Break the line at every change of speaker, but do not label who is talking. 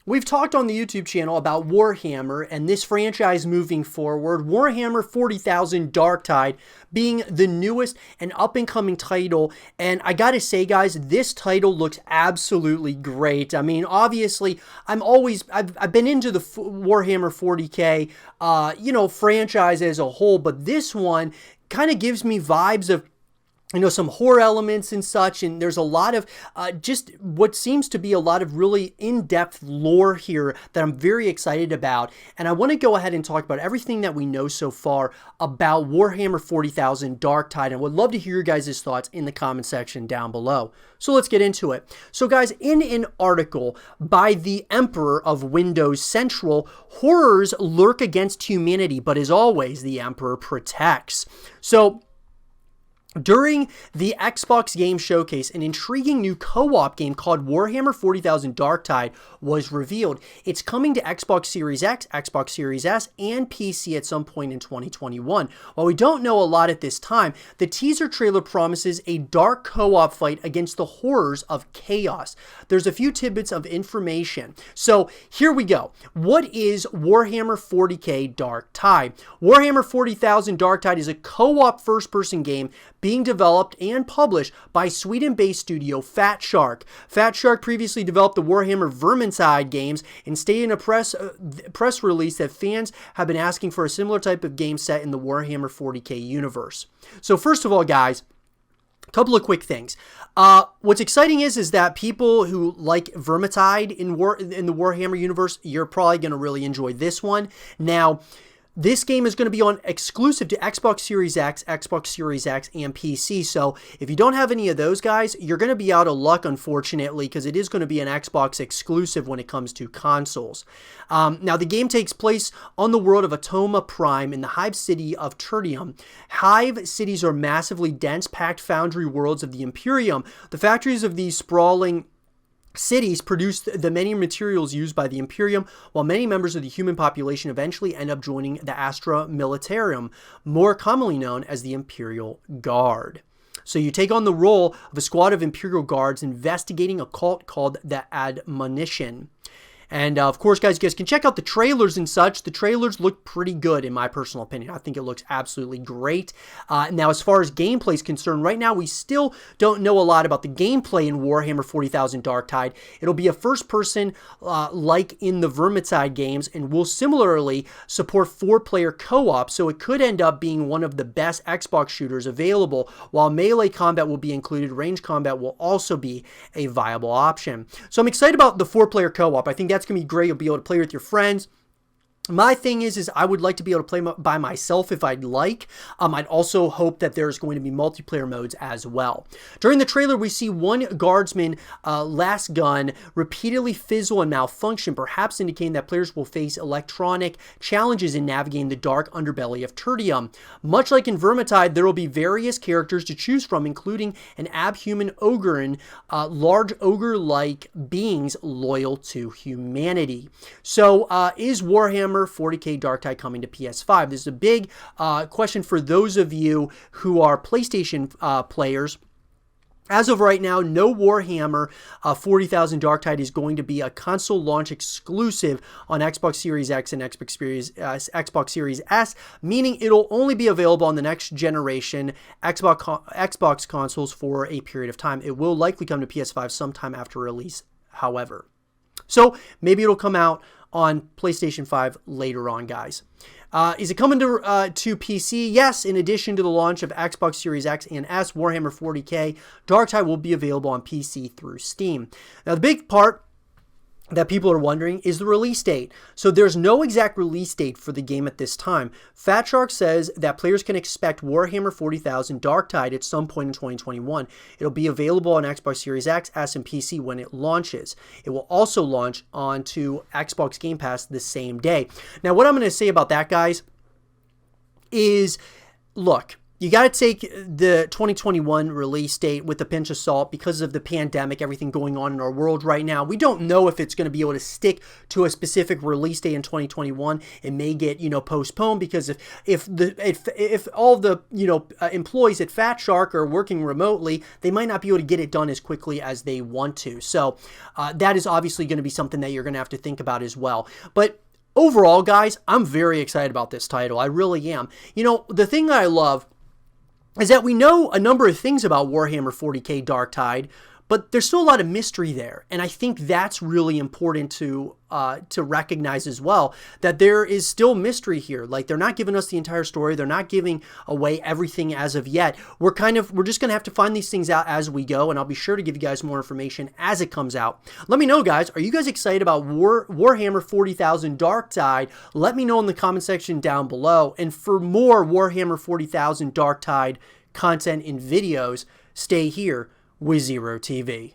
We've talked on the YouTube channel about Warhammer and this franchise moving forward. Warhammer 40,000 Darktide being the newest and up-and-coming title. And I gotta say, guys, this title looks absolutely great. I mean, obviously, I've been into the Warhammer 40K, franchise as a whole, but this one kind of gives me vibes of some horror elements and such, and there's a lot of just what seems to be a lot of really in-depth lore here that I'm very excited about. And I want to go ahead and talk about everything that we know so far about Warhammer 40,000 Darktide, and would love to hear your guys' thoughts in the comment section down below. So let's get into it. So guys, in an article by the Emperor of Windows Central, horrors lurk against humanity, but as always, the Emperor protects. So during the Xbox Game Showcase, an intriguing new co-op game called Warhammer 40,000 Darktide was revealed. It's coming to Xbox Series X, Xbox Series S, and PC at some point in 2021. While we don't know a lot at this time, the teaser trailer promises a dark co-op fight against the horrors of chaos. There's a few tidbits of information. So here we go. What is Warhammer 40k Darktide? Warhammer 40,000 Darktide is a co-op first-person game being developed and published by Sweden-based studio Fat Shark. Fat Shark previously developed the Warhammer Vermintide games and stated in a press release that fans have been asking for a similar type of game set in the Warhammer 40k universe. So first of all, guys, a couple of quick things. What's exciting is that people who like Vermintide in the Warhammer universe, you're probably going to really enjoy this one. Now, this game is going to be exclusive to Xbox Series X, Xbox Series X, and PC. So if you don't have any of those guys, you're going to be out of luck, unfortunately, because it is going to be an Xbox exclusive when it comes to consoles. Now, the game takes place on the world of Atoma Prime in the Hive City of Tertium. Hive cities are massively dense, packed foundry worlds of the Imperium. The factories of these sprawling cities produce the many materials used by the Imperium, while many members of the human population eventually end up joining the Astra Militarum, more commonly known as the Imperial Guard. So you take on the role of a squad of Imperial Guards investigating a cult called the Admonition. And of course, guys, you guys can check out the trailers and such. The trailers look pretty good, in my personal opinion. I think it looks absolutely great. Now, as far as gameplay is concerned, right now we still don't know a lot about the gameplay in Warhammer 40,000 Darktide. It'll be a first-person like in the Vermintide games, and will similarly support 4-player co-op, so it could end up being one of the best Xbox shooters available. While melee combat will be included, range combat will also be a viable option. So I'm excited about the 4-player co-op. I think that's going to be great. You'll be able to play with your friends. My thing is I would like to be able to play by myself if I'd like. I'd also hope that there's going to be multiplayer modes as well. During the trailer, we see one guardsman last gun repeatedly fizzle and malfunction, perhaps indicating that players will face electronic challenges in navigating the dark underbelly of Tertium. Much like in Vermintide, there will be various characters to choose from, including an abhuman ogre and large ogre-like beings loyal to humanity. So, is Warhammer 40k Darktide coming to PS5? This is a big question for those of you who are PlayStation players. As of right now, no Warhammer 40,000 Darktide is going to be a console launch exclusive on Xbox Series X and Xbox Series S, meaning it'll only be available on the next generation Xbox consoles for a period of time. It will likely come to PS5 sometime after release, however. So maybe it'll come out on PlayStation 5 later on, guys. Is it coming to PC? Yes, in addition to the launch of Xbox Series X and S, Warhammer 40k Darktide will be available on PC through Steam. Now, the big part that people are wondering is the release date. So there's no exact release date for the game at this time. Fat Shark says that players can expect Warhammer 40,000 Darktide at some point in 2021. It'll be available on Xbox Series X, S, and PC when it launches. It will also launch onto Xbox Game Pass the same day. Now, what I'm going to say about that, guys, is, look, you got to take the 2021 release date with a pinch of salt because of the pandemic, everything going on in our world right now. We don't know if it's going to be able to stick to a specific release date in 2021. It may get, postponed because if all the, employees at Fat Shark are working remotely, they might not be able to get it done as quickly as they want to. So that is obviously going to be something that you're going to have to think about as well. But overall, guys, I'm very excited about this title. I really am. The thing that I love is that we know a number of things about Warhammer 40k Darktide, but there's still a lot of mystery there. And I think that's really important to recognize as well, that there is still mystery here. Like, they're not giving us the entire story. They're not giving away everything as of yet. We're just going to have to find these things out as we go, and I'll be sure to give you guys more information as it comes out. Let me know, guys, are you guys excited about Warhammer 40,000 Darktide? Let me know in the comment section down below. And for more Warhammer 40,000 Darktide content and videos, stay here with Zero TV.